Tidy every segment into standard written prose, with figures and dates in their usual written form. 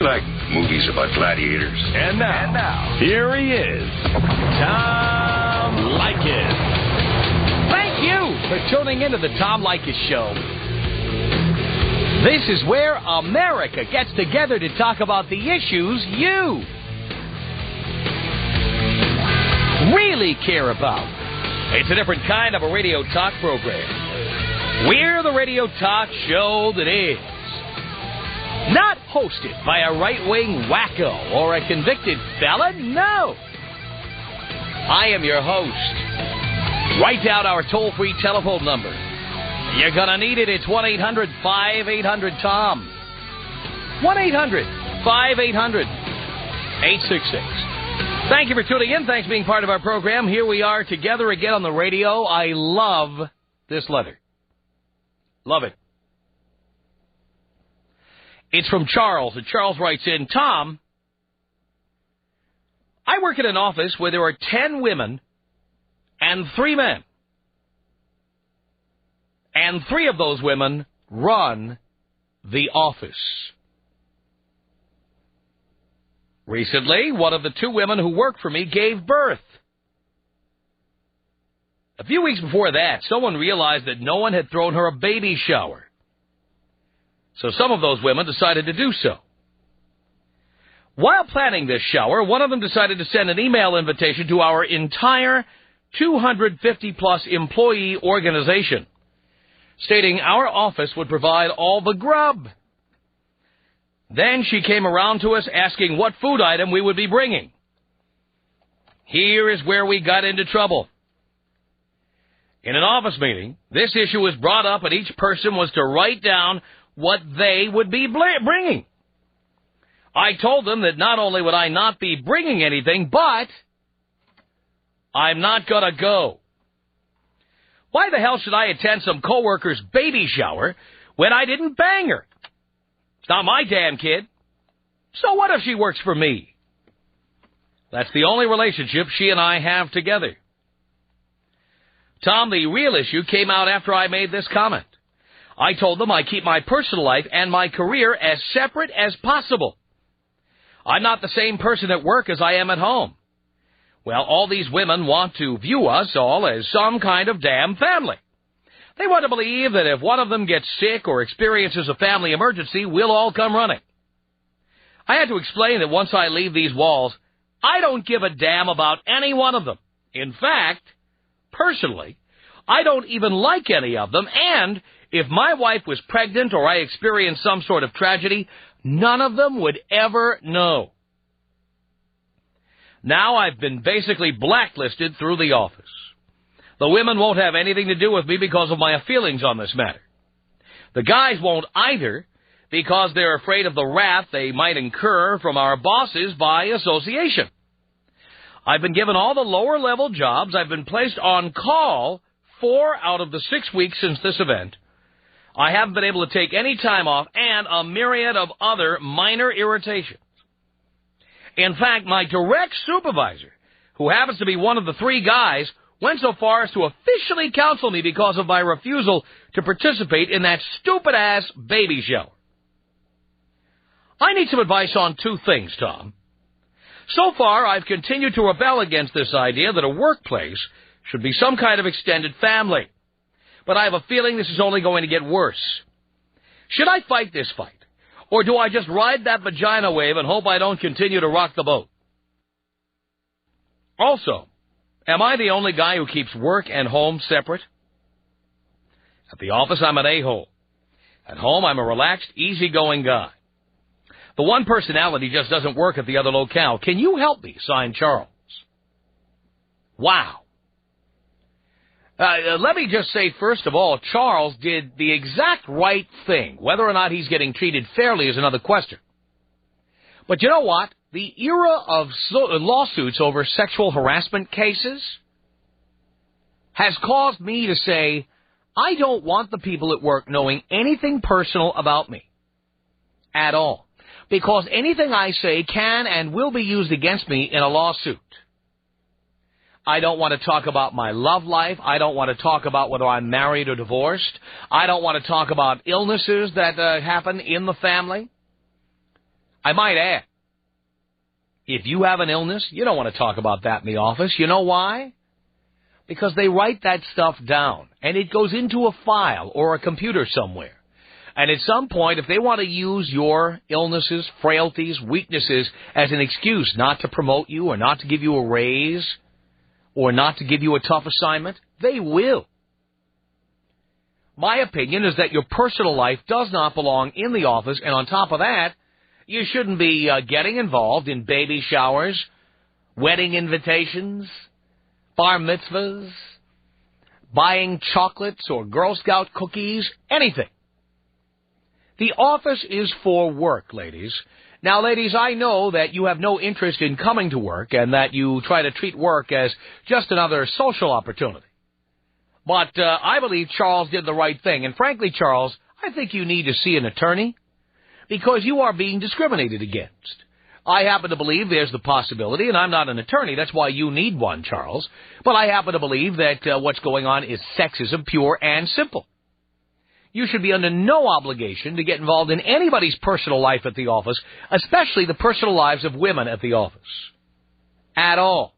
like movies about gladiators. And now, here he is, Tom Leykis. Thank you for tuning into the Tom Leykis Show. This is where America gets together to talk about the issues you really care about. It's a different kind of a radio talk program. We're the radio talk show that is not hosted by a right-wing wacko or a convicted felon. No. I am your host. Write down our toll-free telephone number. You're going to need it. It's 1-800-5800-TOM. 1-800-5800-866. Thank you for tuning in. Thanks for being part of our program. Here we are together again on the radio. I love this letter. Love it. It's from Charles, and Charles writes in, Tom, I work in an office where there are 10 women and 3 men. And 3 of those women run the office. Recently, one of the 2 women who worked for me gave birth. A few weeks before that, someone realized that no one had thrown her a baby shower. So some of those women decided to do so. While planning this shower, one of them decided to send an email invitation to our entire 250-plus employee organization, stating our office would provide all the grub. Then she came around to us asking what food item we would be bringing. Here is where we got into trouble. In an office meeting, this issue was brought up and each person was to write down what they would be bringing. I told them that not only would I not be bringing anything, but I'm not going to go. Why the hell should I attend some coworker's baby shower when I didn't bang her? It's not my damn kid. So what if she works for me? That's the only relationship she and I have together. Tom, the real issue came out after I made this comment. I told them I keep my personal life and my career as separate as possible. I'm not the same person at work as I am at home. Well, all these women want to view us all as some kind of damn family. They want to believe that if one of them gets sick or experiences a family emergency, we'll all come running. I had to explain that once I leave these walls, I don't give a damn about any one of them. In fact, personally, I don't even like any of them, and if my wife was pregnant or I experienced some sort of tragedy, none of them would ever know. Now I've been basically blacklisted through the office. The women won't have anything to do with me because of my feelings on this matter. The guys won't either because they're afraid of the wrath they might incur from our bosses by association. I've been given all the lower-level jobs. I've been placed on call 4 out of the 6 weeks since this event. I haven't been able to take any time off, and a myriad of other minor irritations. In fact, my direct supervisor, who happens to be one of the 3 guys, went so far as to officially counsel me because of my refusal to participate in that stupid-ass baby shower. I need some advice on 2 things, Tom. So far, I've continued to rebel against this idea that a workplace should be some kind of extended family. But I have a feeling this is only going to get worse. Should I fight this fight? Or do I just ride that vagina wave and hope I don't continue to rock the boat? Also, am I the only guy who keeps work and home separate? At the office, I'm an a-hole. At home, I'm a relaxed, easygoing guy. The one personality just doesn't work at the other locale. Can you help me? Signed, Charles. Wow. Let me just say, first of all, Charles did the exact right thing. Whether or not he's getting treated fairly is another question. But you know what? The era of lawsuits over sexual harassment cases has caused me to say, I don't want the people at work knowing anything personal about me at all. Because anything I say can and will be used against me in a lawsuit. I don't want to talk about my love life. I don't want to talk about whether I'm married or divorced. I don't want to talk about illnesses that happen in the family. I might add, if you have an illness, you don't want to talk about that in the office. You know why? Because they write that stuff down, and it goes into a file or a computer somewhere. And at some point, if they want to use your illnesses, frailties, weaknesses as an excuse not to promote you or not to give you a raise or not to give you a tough assignment, they will. My opinion is that your personal life does not belong in the office, and on top of that, you shouldn't be getting involved in baby showers, wedding invitations, bar mitzvahs, buying chocolates or Girl Scout cookies, anything. The office is for work, ladies. Now, ladies, I know that you have no interest in coming to work and that you try to treat work as just another social opportunity. But I believe Charles did the right thing. And frankly, Charles, I think you need to see an attorney because you are being discriminated against. I happen to believe there's the possibility, and I'm not an attorney, that's why you need one, Charles, but I happen to believe that what's going on is sexism, pure and simple. You should be under no obligation to get involved in anybody's personal life at the office, especially the personal lives of women at the office. At all.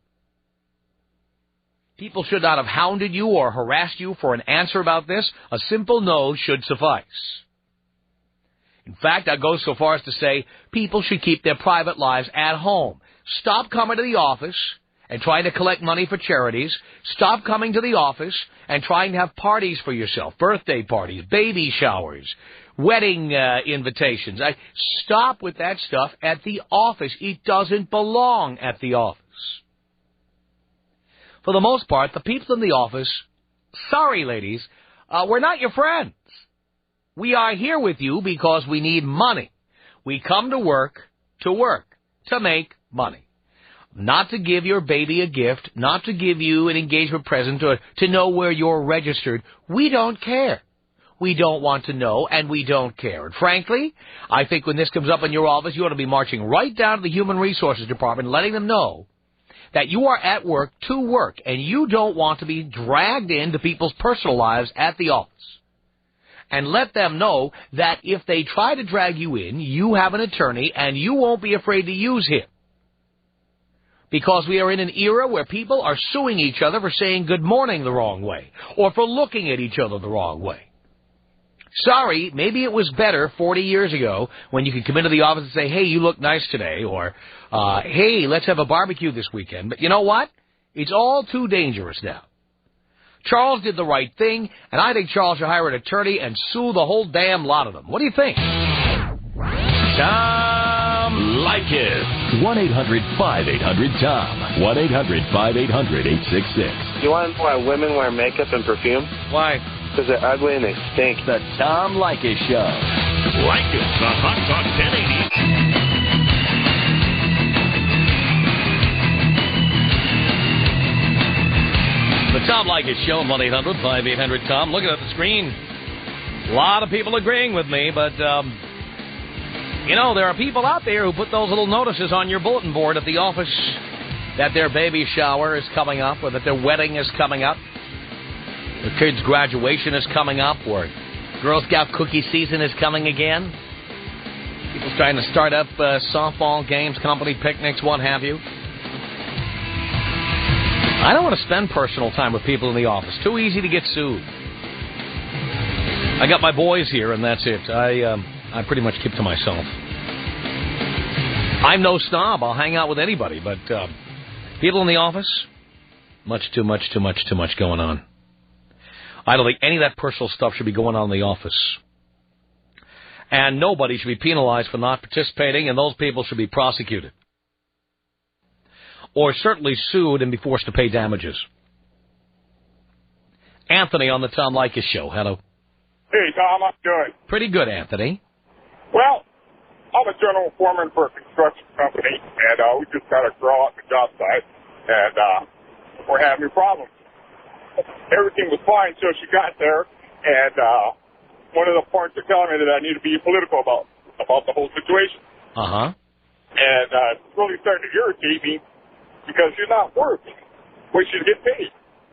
People should not have hounded you or harassed you for an answer about this. A simple no should suffice. In fact, I go so far as to say people should keep their private lives at home. Stop coming to the office and trying to collect money for charities. Stop coming to the office and trying to have parties for yourself, birthday parties, baby showers, wedding invitations. Stop with that stuff at the office. It doesn't belong at the office. For the most part, the people in the office, sorry, ladies, we're not your friends. We are here with you because we need money. We come to work, to make money. Not to give your baby a gift, not to give you an engagement present, or to know where you're registered. We don't care. We don't want to know, and we don't care. And frankly, I think when this comes up in your office, you ought to be marching right down to the Human Resources Department, letting them know that you are at work to work, and you don't want to be dragged into people's personal lives at the office. And let them know that if they try to drag you in, you have an attorney, and you won't be afraid to use him. Because we are in an era where people are suing each other for saying good morning the wrong way, or for looking at each other the wrong way. Sorry, maybe it was better 40 years ago when you could come into the office and say, hey, you look nice today, or, hey, let's have a barbecue this weekend. But you know what? It's all too dangerous now. Charles did the right thing, and I think Charles should hire an attorney and sue the whole damn lot of them. What do you think? Tom Leykis. 1-800-5800-TOM. 1-800-5800-866. You want to know why women wear makeup and perfume? Why? Because they're ugly and they stink. The Tom Leykis Show. Leykis, the Hot Talk 1080. The Tom Leykis Show, 1-800-5800-TOM. Looking at the screen, a lot of people agreeing with me, but, you know, there are people out there who put those little notices on your bulletin board at the office that their baby shower is coming up, or that their wedding is coming up, their kid's graduation is coming up, or Girl Scout cookie season is coming again. People trying to start up softball games, company picnics, what have you. I don't want to spend personal time with people in the office. Too easy to get sued. I got my boys here, and that's it. I pretty much keep to myself. I'm no snob. I'll hang out with anybody, but people in the office, much too much going on. I don't think any of that personal stuff should be going on in the office. And nobody should be penalized for not participating, and those people should be prosecuted. Or certainly sued and be forced to pay damages. Anthony on the Tom Leykis Show. Hello. Hey, Tom, I'm doing. Pretty good, Anthony. Well, I'm a general foreman for a construction company, and we just got a girl at the job site, and we're having problems. Everything was fine until she got there, and one of the points are telling me that I need to be political about the whole situation. Uh-huh. And it's really starting to irritate me because she's not working where she get paid.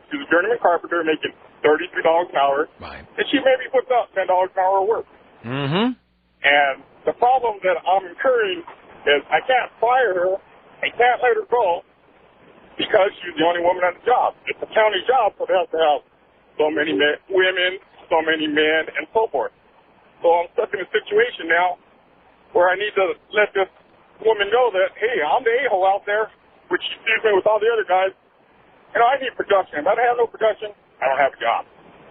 She's a journeyman carpenter making $33 an hour, right, and she maybe puts out $10 an hour of work. Mm-hmm. And the problem that I'm incurring is I can't fire her. I can't let her go because she's the only woman on the job. It's a county job, so they have to have so many women, so many men, and so forth. So I'm stuck in a situation now where I need to let this woman know that, hey, I'm the a-hole out there, which she sees me with all the other guys. You know, I need production. If I don't have no production, I don't have a job.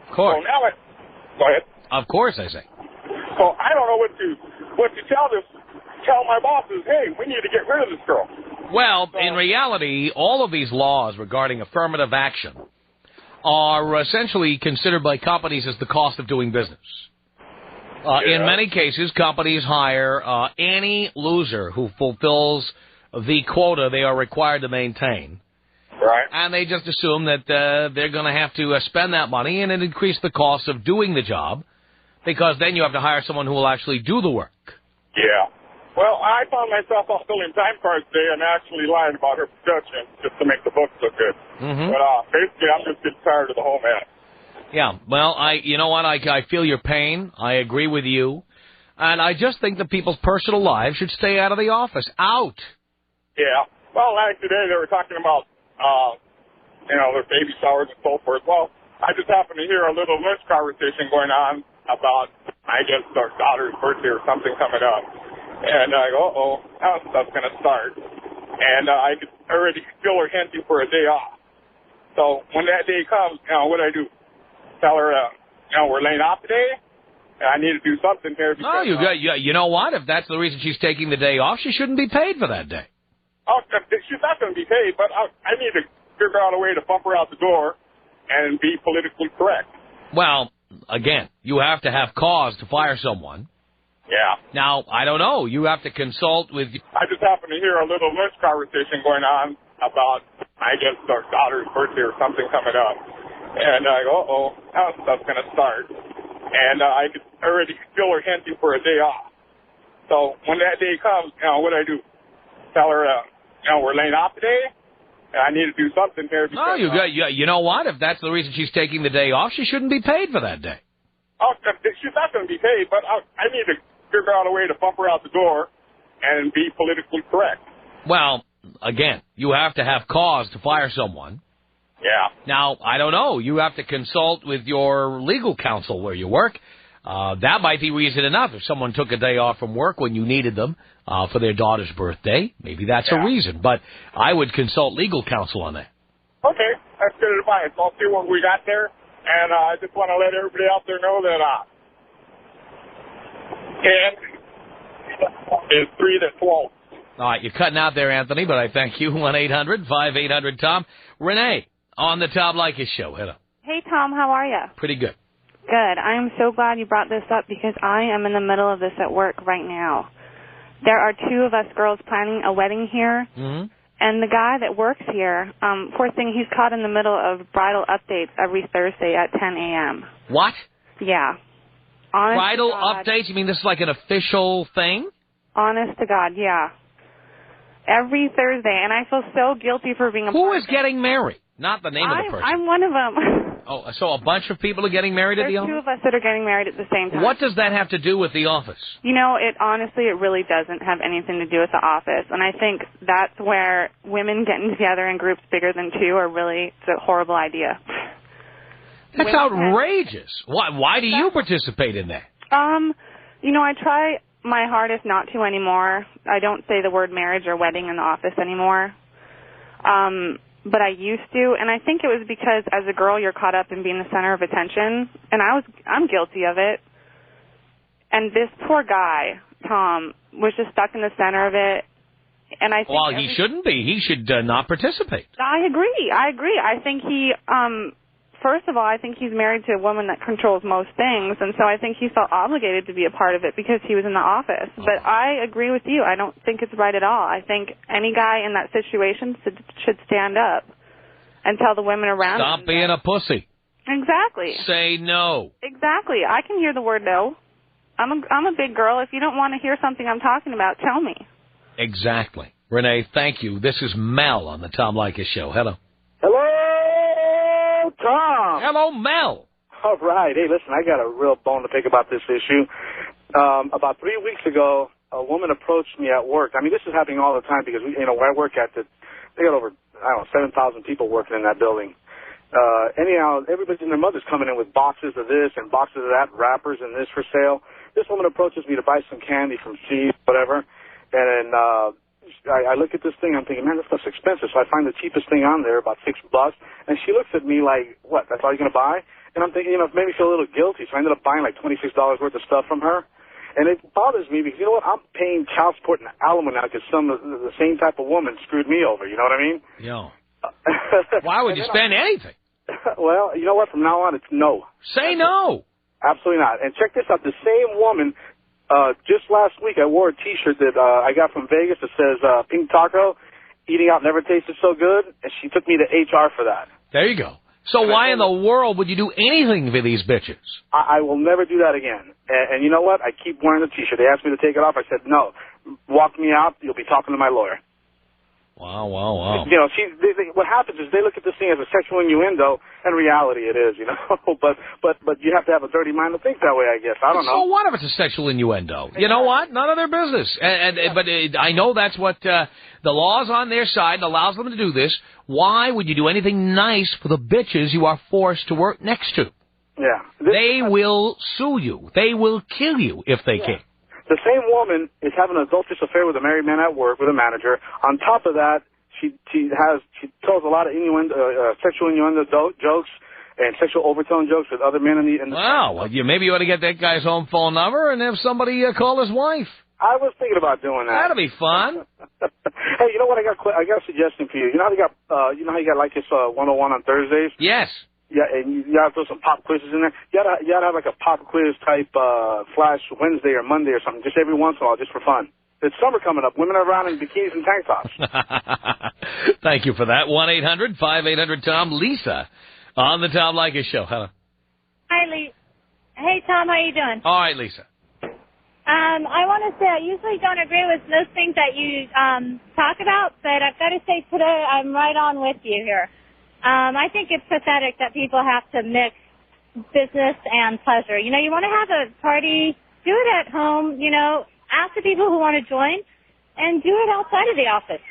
Of course. So now go ahead. Of course, I say. So I don't know what to tell my bosses, hey, we need to get rid of this girl. Well, in reality, all of these laws regarding affirmative action are essentially considered by companies as the cost of doing business. In many cases, companies hire any loser who fulfills the quota they are required to maintain. Right. And they just assume that they're going to have to spend that money and it increase the cost of doing the job because then you have to hire someone who will actually do the work. Yeah. Well, I found myself out filling time cards today and actually lying about her production just to make the books look good. Mm-hmm. But basically, I'm just getting tired of the whole mess. Yeah. Well, you know what? I feel your pain. I agree with you. And I just think that people's personal lives should stay out of the office. Out. Yeah. Well, like today, they were talking about, their baby showers and so forth. Well, I just happened to hear a little lunch conversation going on about, I guess, our daughter's birthday or something coming up. And I go, uh-oh, now stuff's going to start. And I could already feel her hinting for a day off. So when that day comes, what do I do? Tell her, we're laying off today? And I need to do something here. Because, you know what? If that's the reason she's taking the day off, she shouldn't be paid for that day. Oh, she's not going to be paid, but I need to figure out a way to bump her out the door and be politically correct. Well, again, you have to have cause to fire someone. Yeah. Now, I don't know. You have to consult with... I just happened to hear a little lunch conversation going on about, I guess, our daughter's birthday or something coming up. And I go, uh-oh, now stuff's going to start. And I could already feel her hinting for a day off. So when that day comes, what do I do? Tell her, we're laying off today? And I need to do something here. Because, you know what? If that's the reason she's taking the day off, she shouldn't be paid for that day. Oh, she's not going to be paid, but I need to figure out a way to bump her out the door and be politically correct. Well, again, you have to have cause to fire someone. Yeah. Now, I don't know. You have to consult with your legal counsel where you work. That might be reason enough. If someone took a day off from work when you needed them for their daughter's birthday, maybe that's a reason. But I would consult legal counsel on that. Okay, that's good advice. I'll see what we got there. And I just want to let everybody out there know that 10 is 3 to 12. All right, you're cutting out there, Anthony, but I thank you. 1-800-5800-TOM. Renee on the Tom Leykis Show. Hello. Hey, Tom. How are you? Pretty good. Good. I am so glad you brought this up because I am in the middle of this at work right now. There are 2 of us girls planning a wedding here, and the guy that works here, poor thing, he's caught in the middle of bridal updates every Thursday at 10 a.m. What? Yeah. Honest bridal to God, updates? You mean this is like an official thing? Honest to God, yeah. Every Thursday, and I feel so guilty for being a part of it. Who is getting married? Not the name of the person. I'm one of them. Oh, so a bunch of people are getting married at the office? There's 2 of us that are getting married at the same time. What does that have to do with the office? You know, it really doesn't have anything to do with the office. And I think that's where women getting together in groups bigger than 2 it's a horrible idea. That's outrageous. Why do you participate in that? I try my hardest not to anymore. I don't say the word marriage or wedding in the office anymore. But I used to, and I think it was because as a girl you're caught up in being the center of attention, and I'm guilty of it. And this poor guy, Tom, was just stuck in the center of it. And I think he shouldn't be. He should not participate. I agree. I think he first of all, I think he's married to a woman that controls most things, and so I think he felt obligated to be a part of it because he was in the office. But I agree with you. I don't think it's right at all. I think any guy in that situation should stand up and tell the women around him. Stop being a pussy. Exactly. Say no. Exactly. I can hear the word no. I'm a big girl. If you don't want to hear something I'm talking about, tell me. Exactly. Renee, thank you. This is Mel on the Tom Leykis Show. Hello. Hello, Tom. Hello, Mel. All right. Hey, listen, I got a real bone to pick about this issue. About 3 weeks ago, a woman approached me at work. I mean, this is happening all the time because, where I work at, they got over, 7,000 people working in that building. Anyhow, everybody and their mother's coming in with boxes of this and boxes of that, wrappers and this for sale. This woman approaches me to buy some candy from Sears, whatever, and then I look at this thing, I'm thinking, man, this stuff's expensive. So I find the cheapest thing on there, about $6, and she looks at me like, what, that's all you're going to buy? And I'm thinking, it made me feel a little guilty, so I ended up buying like $26 worth of stuff from her. And it bothers me because, you know what, I'm paying child support and alimony now because the same type of woman screwed me over, you know what I mean? Yeah. Why would you spend anything? Well, you know what, from now on, it's no. Say no. Absolutely not. And check this out, the same woman, just last week I wore a T-shirt that I got from Vegas that says, Pink Taco, eating out never tasted so good, and she took me to HR for that. There you go. So why in the world would you do anything for these bitches? I will never do that again. And you know what? I keep wearing the T-shirt. They asked me to take it off. I said, no. Walk me out. You'll be talking to my lawyer. Wow, wow, wow. What happens is they look at this thing as a sexual innuendo, and reality it is, But you have to have a dirty mind to think that way, I guess. I don't know. So what if it's a sexual innuendo? You know what? None of their business. But I know that's what the law's on their side and allows them to do this. Why would you do anything nice for the bitches you are forced to work next to? Yeah. They will sue you. They will kill you if they can. The same woman is having an adulterous affair with a married man at work with a manager. On top of that, she tells a lot of sexual innuendo jokes and sexual overtone jokes with other men in the Wow. Well, maybe you ought to get that guy's home phone number and have somebody call his wife. I was thinking about doing that. That'll be fun. Hey, you know what? I got a suggestion for you. You know how you got like this 101 on Thursdays? Yes. Yeah, and you got to throw some pop quizzes in there. You got to have like a pop quiz type flash Wednesday or Monday or something, just every once in a while, just for fun. It's summer coming up. Women are around in bikinis and tank tops. Thank you for that. 1-800-5800-TOM. Lisa on the Tom Leykis Show. Hello. Hi, Lisa. Hey, Tom. How you doing? All right, Lisa. I want to say I usually don't agree with most things that you talk about, but I've got to say today I'm right on with you here. I think it's pathetic that people have to mix business and pleasure. You want to have a party, do it at home, ask the people who want to join, and do it outside of the office.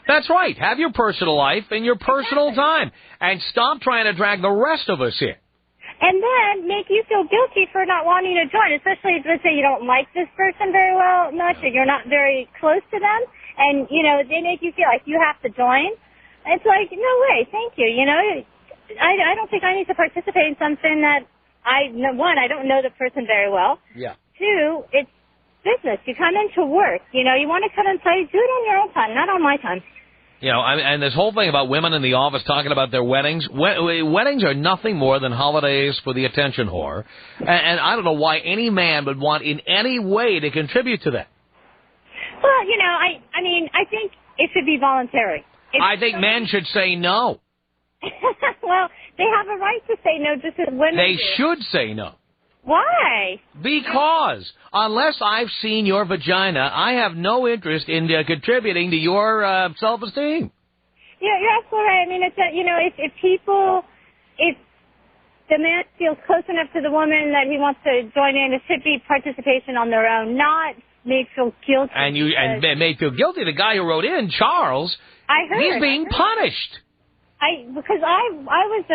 That's right. Have your personal life and your personal time, and stop trying to drag the rest of us in. And then make you feel guilty for not wanting to join, especially if, let's say, you don't like this person very well much, or you're not very close to them, and, they make you feel like you have to join. It's like, no way, thank you. I don't think I need to participate in something that one, I don't know the person very well. Yeah. Two, it's business. You come into work. You want to come and play, do it on your own time, not on my time. And this whole thing about women in the office talking about their weddings. Weddings are nothing more than holidays for the attention whore. And I don't know why any man would want in any way to contribute to that. Well, I think it should be voluntary. I think men should say no. Well, they have a right to say no just as women They do. should say no. Why? Because unless I've seen your vagina, I have no interest in contributing to your self-esteem. Yeah, you're absolutely right. I mean, if the man feels close enough to the woman that he wants to join in, it should be participation on their own, not made feel guilty. And made feel guilty. The guy who wrote in, Charles, he's being punished. Because I was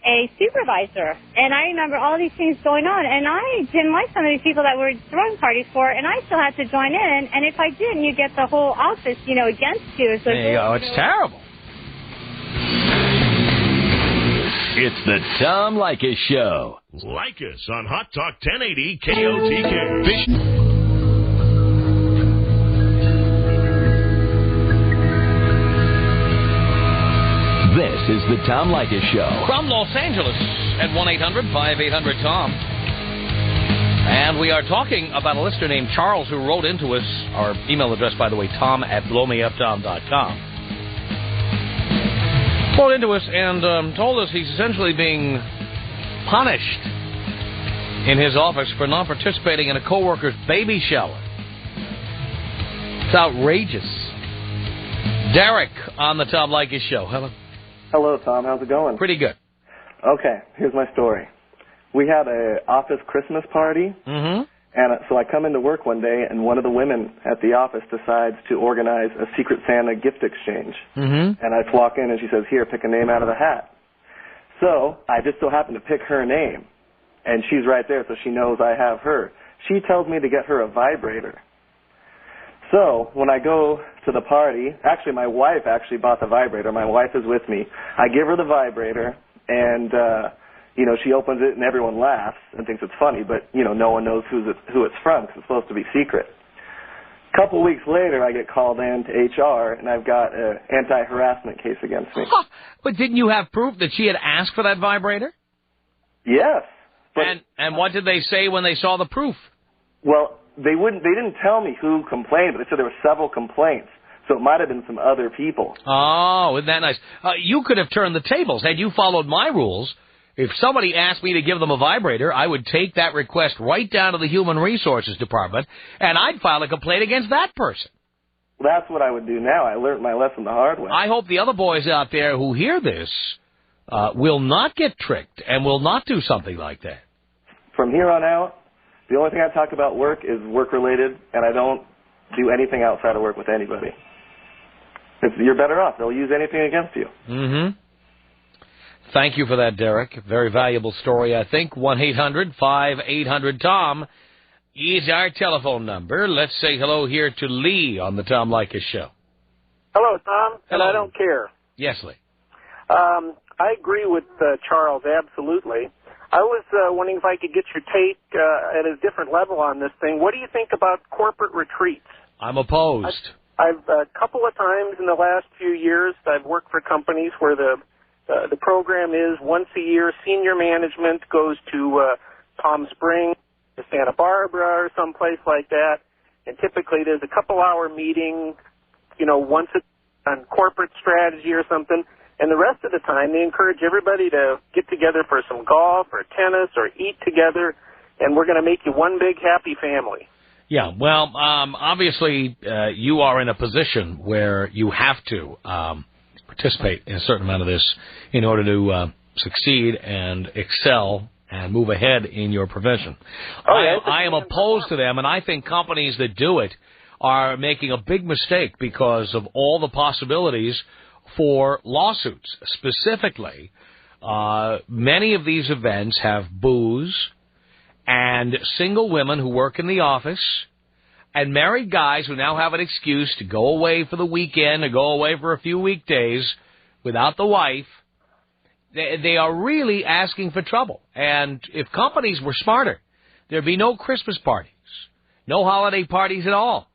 a supervisor, and I remember all these things going on, and I didn't like some of these people that were throwing parties for, and I still had to join in, and if I didn't, you get the whole office, against you. So there you go. It's terrible. It's the Tom Leykis Show. Like us on Hot Talk 1080 KOTK. This is the Tom Leykis Show. From Los Angeles at 1-800-5800-TOM. And we are talking about a listener named Charles who wrote into us, our email address, by the way, tom@blowmeuptom.com. Wrote into us and told us he's essentially being punished in his office for not participating in a coworker's baby shower. It's outrageous. Derek on the Tom Leykis Show. Hello. Hello, Tom. How's it going? Pretty good. Okay, here's my story. We had an office Christmas party, mm-hmm. And so I come into work one day, and one of the women at the office decides to organize a Secret Santa gift exchange. Mm-hmm. And I just walk in, and she says, here, pick a name out of the hat. So I just so happen to pick her name, and she's right there, so she knows I have her. She tells me to get her a vibrator. So when I go to the party, actually my wife actually bought the vibrator. My wife is with me. I give her the vibrator, and she opens it and everyone laughs and thinks it's funny, but no one knows who it's from because it's supposed to be secret. A couple weeks later, I get called in to HR, and I've got an anti-harassment case against me. But didn't you have proof that she had asked for that vibrator? Yes. But, and what did they say when they saw the proof? Well, they didn't tell me who complained, but they said there were several complaints. So it might have been some other people. Oh, isn't that nice? You could have turned the tables. Had you followed my rules, if somebody asked me to give them a vibrator, I would take that request right down to the Human Resources Department, and I'd file a complaint against that person. Well, that's what I would do now. I learned my lesson the hard way. I hope the other boys out there who hear this will not get tricked and will not do something like that. From here on out, the only thing I talk about work is work-related, and I don't do anything outside of work with anybody. You're better off. They'll use anything against you. Mm-hmm. Thank you for that, Derek. Very valuable story, I think. 1-800-5800-TOM is our telephone number. Let's say hello here to Lee on the Tom Leykis Show. Hello, Tom. Hello. And I don't care. Yes, Lee. I agree with Charles, absolutely. I was wondering if I could get your take at a different level on this thing. What do you think about corporate retreats? I'm opposed. I've a couple of times in the last few years, I've worked for companies where the program is once a year, senior management goes to Palm Springs, to Santa Barbara, or someplace like that, and typically there's a couple-hour meeting, once on corporate strategy or something, and the rest of the time they encourage everybody to get together for some golf or tennis or eat together, and we're going to make you one big happy family. Yeah, well, obviously you are in a position where you have to participate in a certain amount of this in order to succeed and excel and move ahead in your profession. I am opposed to them, and I think companies that do it are making a big mistake because of all the possibilities for lawsuits. Specifically, many of these events have booze and single women who work in the office and married guys who now have an excuse to go away for the weekend or go away for a few weekdays without the wife. They are really asking for trouble. And if companies were smarter, there'd be no Christmas parties, no holiday parties at all,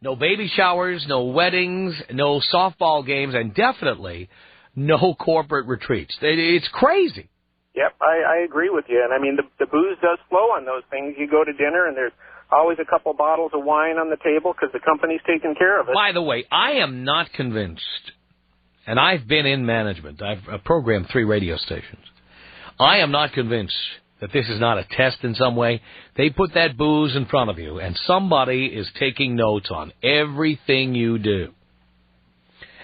no baby showers, no weddings, no softball games, and definitely no corporate retreats. It's crazy. Yep, I agree with you. And, I mean, the booze does flow on those things. You go to dinner, and there's always a couple bottles of wine on the table because the company's taking care of it. By the way, I am not convinced, and I've been in management. I've programmed 3 radio stations. I am not convinced that this is not a test in some way. They put that booze in front of you, and somebody is taking notes on everything you do.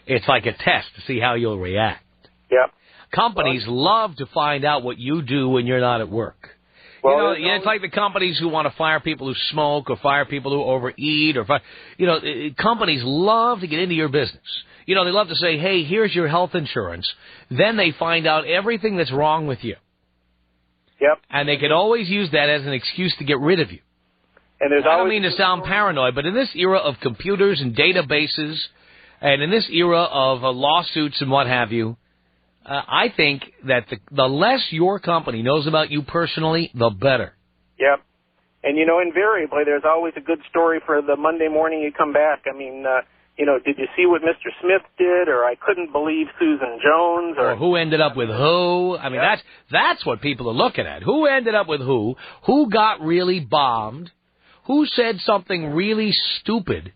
It's like a test to see how you'll react. Yep. Companies love to find out what you do when you're not at work. Well, it's like the companies who want to fire people who smoke or fire people who overeat or companies love to get into your business. They love to say, hey, here's your health insurance. Then they find out everything that's wrong with you. Yep. And they can always use that as an excuse to get rid of you. And I don't mean to sound paranoid, but in this era of computers and databases and in this era of lawsuits and what have you, I think that the less your company knows about you personally, the better. Yep. And, invariably, there's always a good story for the Monday morning you come back. I mean, did you see what Mr. Smith did? Or I couldn't believe Susan Jones? Or who ended up with who? I mean, that's what people are looking at. Who ended up with who? Who got really bombed? Who said something really stupid?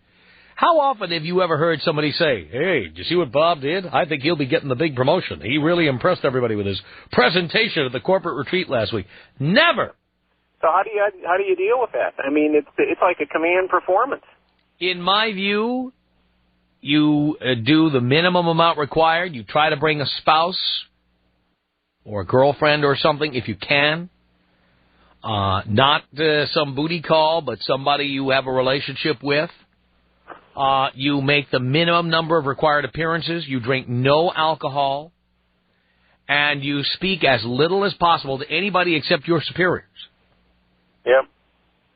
How often have you ever heard somebody say, hey, did you see what Bob did? I think he'll be getting the big promotion. He really impressed everybody with his presentation at the corporate retreat last week. Never. So how do you deal with that? I mean, it's like a command performance. In my view, you do the minimum amount required. You try to bring a spouse or a girlfriend or something if you can. not some booty call, but somebody you have a relationship with. You make the minimum number of required appearances. You drink no alcohol. And you speak as little as possible to anybody except your superiors. Yep.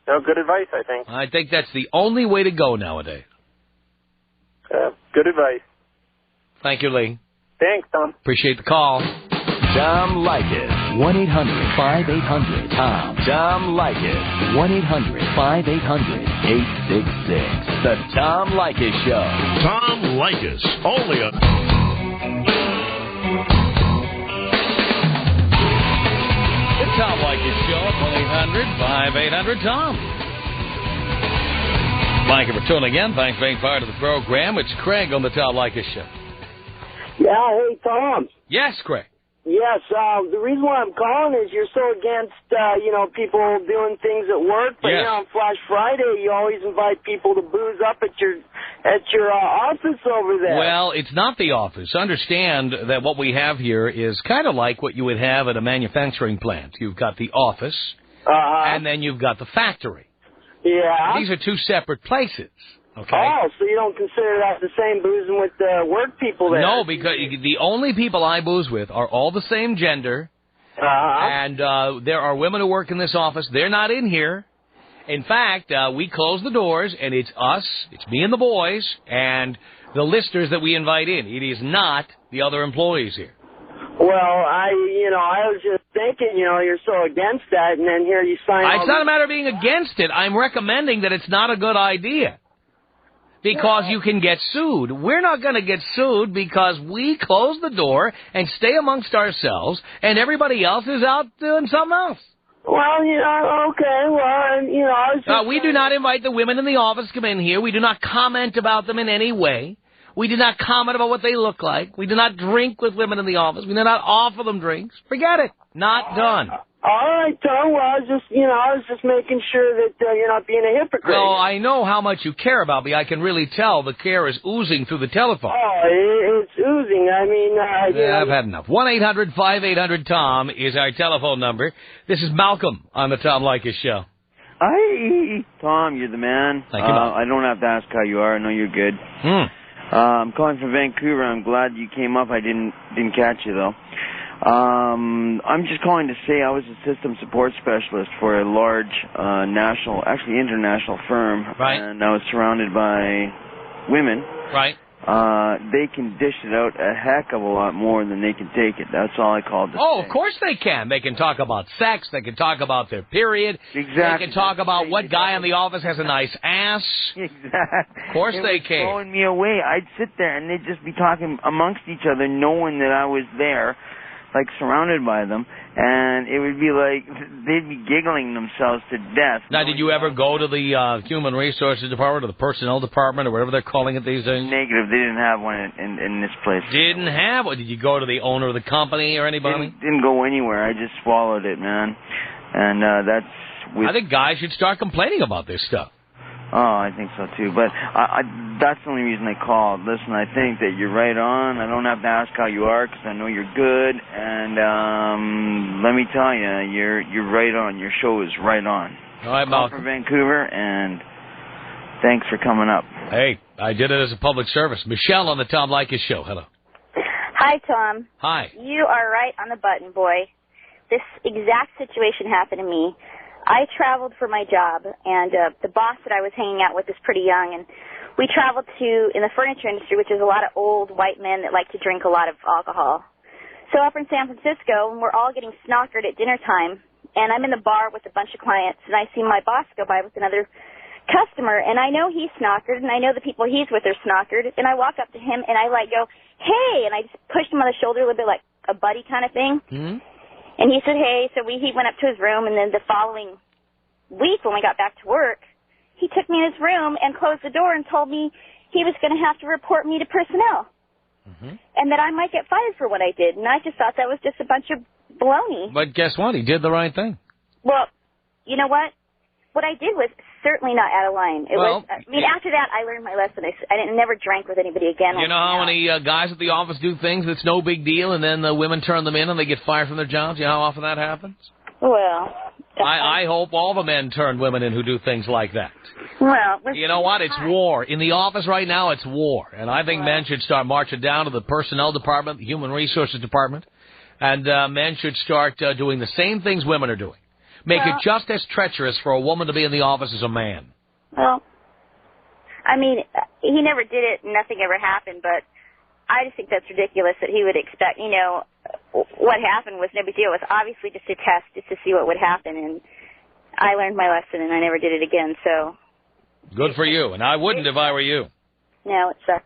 No, good advice, I think. I think that's the only way to go nowadays. Good advice. Thank you, Lee. Thanks, Tom. Appreciate the call. Tom Leykis. 1-800-5800-TOM. Tom Leykis. 1-800-5800-866. The Tom Leykis Show. Tom Leykis. Only a... The Tom Leykis Show. 1-800-5800-TOM. Thank you for tuning in. Thanks for being part of the program. It's Craig on the Tom Leykis Show. Yeah, hey, Tom. Yes, Craig. Yes, the reason why I'm calling is you're so against, people doing things at work. But yes. On Flash Friday, you always invite people to booze up at your office over there. Well, it's not the office. Understand that what we have here is kind of like what you would have at a manufacturing plant. You've got the office, and then you've got the factory. Yeah. These are two separate places. Okay. Oh, so you don't consider that the same boozing with the work people there? No, because the only people I booze with are all the same gender, and there are women who work in this office. They're not in here. In fact, we close the doors, and it's us, it's me and the boys, and the listers that we invite in. It is not the other employees here. Well, I was just thinking, you're so against that, and then here you sign It's not a matter of being against it. I'm recommending that it's not a good idea. Because you can get sued. We're not going to get sued because we close the door and stay amongst ourselves, and everybody else is out doing something else. Well, okay. Well, I was just... we do not invite the women in the office to come in here. We do not comment about them in any way. We do not comment about what they look like. We do not drink with women in the office. We do not offer them drinks. Forget it. Not done. All right, Tom. Well, I was just making sure that you're not being a hypocrite. Well, I know how much you care about me. I can really tell the care is oozing through the telephone. Oh, it's oozing. I mean, I've had enough. 1-800-5800-TOM is our telephone number. This is Malcolm on the Tom Leykis Show. Hi, Tom. You're the man. Thank you, Malcolm. I don't have to ask how you are. I know you're good. I'm calling from Vancouver. I'm glad you came up. I didn't catch you though. I'm just calling to say I was a system support specialist for a large international firm. Right. And I was surrounded by women. Right. They can dish it out a heck of a lot more than they can take it. That's all I called to say. Of course they can. They can talk about sex. They can talk about their period. Exactly. They can talk about what guy in the office has a nice ass. Exactly. Of course they can. It was blowing me away. I'd sit there and they'd just be talking amongst each other, knowing that I was there, like surrounded by them, and it would be like they'd be giggling themselves to death. Now, did you ever go to the Human Resources Department or the Personnel Department or whatever they're calling it these days? Negative. They didn't have one in this place. Didn't have one? Did you go to the owner of the company or anybody? Didn't go anywhere. I just swallowed it, man. And that's... I think guys should start complaining about this stuff. Oh, I think so, too. But that's the only reason I called. Listen, I think that you're right on. I don't have to ask how you are because I know you're good. And let me tell you, you're right on. Your show is right on. All right, Malcolm. From Vancouver, and thanks for coming up. Hey, I did it as a public service. Michelle on the Tom Leykis Show. Hello. Hi, Tom. Hi. You are right on the button, boy. This exact situation happened to me. I traveled for my job, and the boss that I was hanging out with is pretty young, and we traveled in the furniture industry, which is a lot of old white men that like to drink a lot of alcohol. So up in San Francisco, we're all getting snockered at dinner time, and I'm in the bar with a bunch of clients, and I see my boss go by with another customer, and I know he's snockered, and I know the people he's with are snockered, and I walk up to him, and I go, hey, and I just pushed him on the shoulder a little bit like a buddy kind of thing. Mm-hmm. And he said, hey, so he went up to his room, and then the following week when we got back to work, he took me in his room and closed the door and told me he was going to have to report me to personnel. Mm-hmm. And that I might get fired for what I did. And I just thought that was just a bunch of baloney. But guess what? He did the right thing. Well, you know what? What I did was certainly not out of line. After that, I learned my lesson. I never drank with anybody again. You know how many guys at the office do things that's no big deal, and then the women turn them in and they get fired from their jobs? You know how often that happens? Well, I hope all the men turn women in who do things like that. Well, you know what? It's war. In the office right now, it's war. And I think men should start marching down to the personnel department, the human resources department, and men should start doing the same things women are doing. Make it just as treacherous for a woman to be in the office as a man. Well, I mean, he never did it, nothing ever happened, but I just think that's ridiculous that he would expect, you know, what happened was no big deal. It was obviously just a test, just to see what would happen, and I learned my lesson, and I never did it again, so. Good for you, and I wouldn't if I were you. No, it sucked.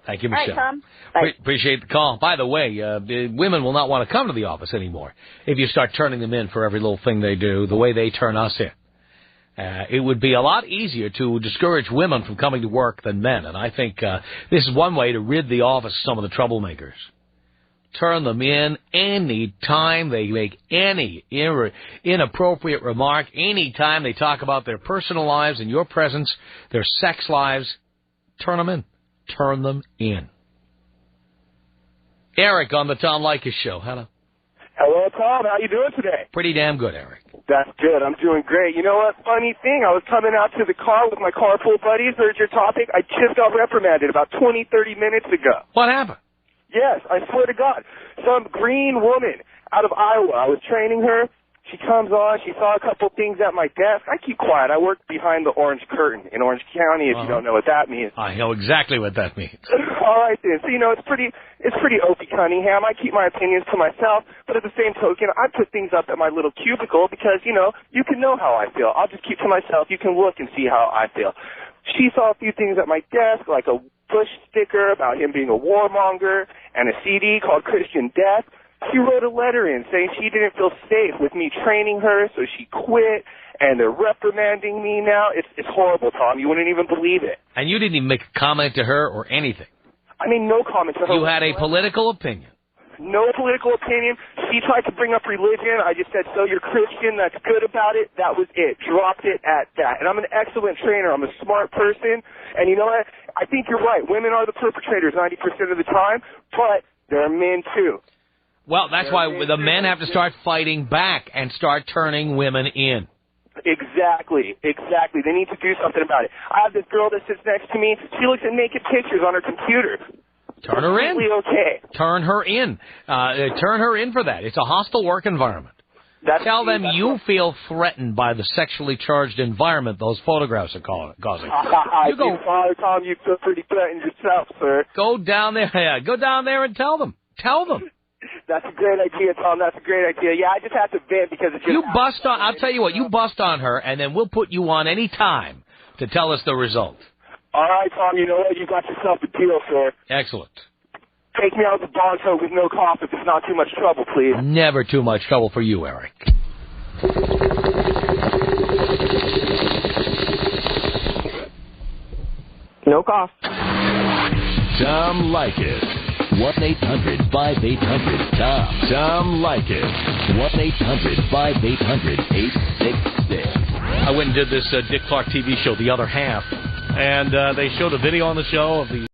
Thank you, Michelle. All right, Tom. Bye. Appreciate the call. By the way, women will not want to come to the office anymore if you start turning them in for every little thing they do, the way they turn us in. It would be a lot easier to discourage women from coming to work than men, and I think this is one way to rid the office of some of the troublemakers. Turn them in any time they make any inappropriate remark, any time they talk about their personal lives in your presence, their sex lives. Turn them in. Turn them in. Eric on the Tom Leykis Show. Hello. Hello, Tom. How you doing today? Pretty damn good, Eric. That's good. I'm doing great. You know what? Funny thing, I was coming out to the car with my carpool buddies, heard your topic. I just got reprimanded about 20, 30 minutes ago. What happened? Yes, I swear to God. Some green woman out of Iowa. I was training her. She comes on. She saw a couple things at my desk. I keep quiet. I work behind the orange curtain in Orange County, if you don't know what that means. I know exactly what that means. All right, then. So, you know, it's pretty Opie Cunningham. I keep my opinions to myself, but at the same token, I put things up at my little cubicle because, you know, you can know how I feel. I'll just keep to myself. You can look and see how I feel. She saw a few things at my desk, like a Bush sticker about him being a warmonger and a CD called Christian Death. She wrote a letter in saying she didn't feel safe with me training her, so she quit, and they're reprimanding me now. It's horrible, Tom. You wouldn't even believe it. And you didn't even make a comment to her or anything. I mean, no comment to her. You had a political opinion. No political opinion. She tried to bring up religion. I just said, so you're Christian, that's good about it. That was it. Dropped it at that. And I'm an excellent trainer. I'm a smart person. And you know what? I think you're right. Women are the perpetrators 90% of the time, but there are men too. Well, that's why the men have to start fighting back and start turning women in. Exactly. They need to do something about it. I have this girl that sits next to me. She looks at naked pictures on her computer. Turn her in. Okay. Turn her in. Turn her in for that. It's a hostile work environment. Tell them you feel threatened by the sexually charged environment those photographs are causing. You go, Tom, you feel pretty threatened yourself, sir. Go down there. Yeah, go down there and tell them. Tell them. That's a great idea, Tom. That's a great idea. Yeah, I just have to vent because it's just... You bust on... I'll tell you what. You bust on her, and then we'll put you on any time to tell us the result. All right, Tom. You know what? You got yourself a deal, sir. Excellent. Take me out to Bonto with no cough if it's not too much trouble, please. Never too much trouble for you, Eric. No cough. Tom Leykis. 1-800-5800-TOM. Tom Leykis. 1-800-5800-866. I went and did this Dick Clark TV show, The Other Half, and they showed a video on the show of the